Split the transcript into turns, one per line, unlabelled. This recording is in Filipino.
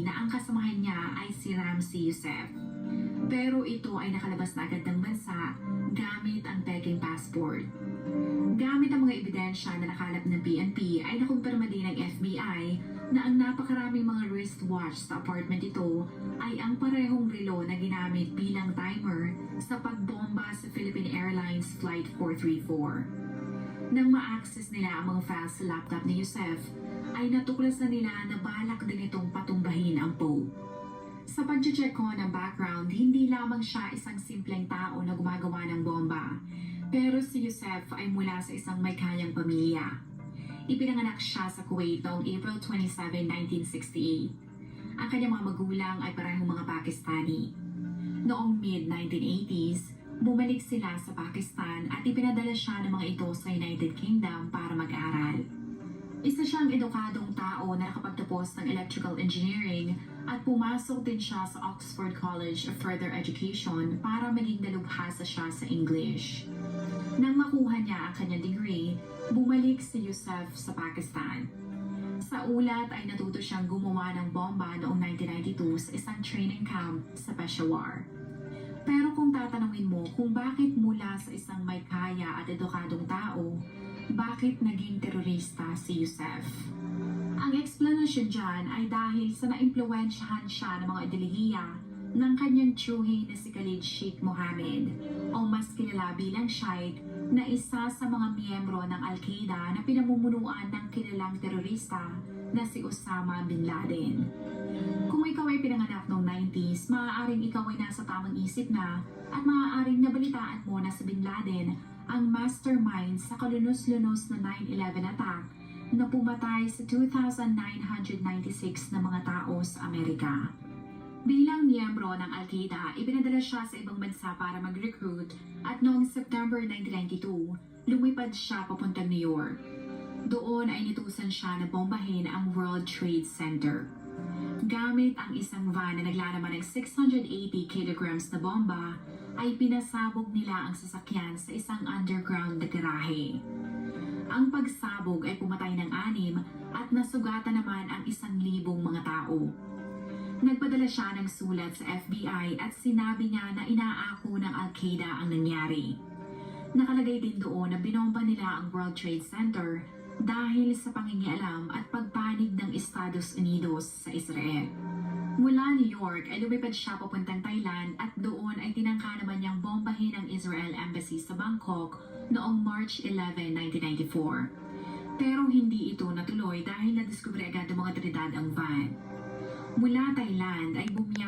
na ang kasamahan niya ay si Ramzi Youssef. Pero ito ay nakalabas na agad ng bansa gamit ang peking passport. Gamit ang mga ebidensya na nakalap ng PNP ay nakumpirma din ng FBI na ang napakaraming mga wristwatch sa apartment ito ay ang parehong relo na ginamit bilang timer sa pagbomba sa Philippine Airlines Flight 434. Nang ma-access nila ang mga files sa laptop ni Youssef, ay natuklasan nila na balak din itong patumbahin ang Pope. Sa pag-check ko ng background, hindi lamang siya isang simpleng tao na gumagawa ng bomba, pero si Youssef ay mula sa isang may kayang pamilya. Ipinanganak siya sa Kuwait noong April 27, 1968. Ang kanyang mga magulang ay parehong mga Pakistani. Noong mid-1980s, bumalik sila sa Pakistan at ipinadala siya ng mga ito sa United Kingdom para mag-aral. Isa siyang edukadong tao na nakapagtapos ng electrical engineering at pumasok din siya sa Oxford College of Further Education para maging dalubhasa siya sa English. Nang makuha niya ang kanyang degree, bumalik si Youssef sa Pakistan. Sa ulat ay natuto siyang gumawa ng bomba noong 1992 sa isang training camp sa Peshawar. Pero kung tatanungin mo kung bakit mula sa isang may kaya at edukadong tao, bakit naging terorista si Youssef? Ang explanation dyan ay dahil sa naimpluwensyahan siya ng mga ideolohiya ng kanyang tiyuhin na si Khalid Sheikh Mohammed o mas kilala bilang Sheikh na isa sa mga miyembro ng Al-Qaeda na pinamumunuan ng kilalang terorista na si Osama Bin Laden. Kung ikaw ay pinanganak noong 90s, maaaring ikaw ay nasa tamang isip na at maaaring nabalitaan mo na si Bin Laden ang mastermind sa kalunos-lunos na 9/11 attack na pumatay sa 2,996 na mga tao sa Amerika. Bilang miyembro ng Al-Qaeda, ipinadala siya sa ibang bansa para mag-recruit at noong September 1992, lumipad siya papuntang New York. Doon ay nitusan siya na bombahin ang World Trade Center. Gamit ang isang van na naglalaman ng 680 kilograms na bomba, ay pinasabog nila ang sasakyan sa isang underground na garahe. Ang pagsabog ay pumatay ng 6 at nasugatan naman ang 1,000 mga tao. Nagpadala siya ng sulat sa FBI at sinabi niya na inaako ng Al-Qaeda ang nangyari. Nakalagay din doon na binomba nila ang World Trade Center dahil sa pangingialam at pagpanig ng Estados Unidos sa Israel. Mula New York ay lumipad siya papuntang Thailand at doon ay tinangka naman niyang bombahin ang Israel Embassy sa Bangkok noong March 11, 1994. Pero hindi ito natuloy dahil nadiskubre agad ng mga otoridad ang van. Mula Thailand ay bumiyahe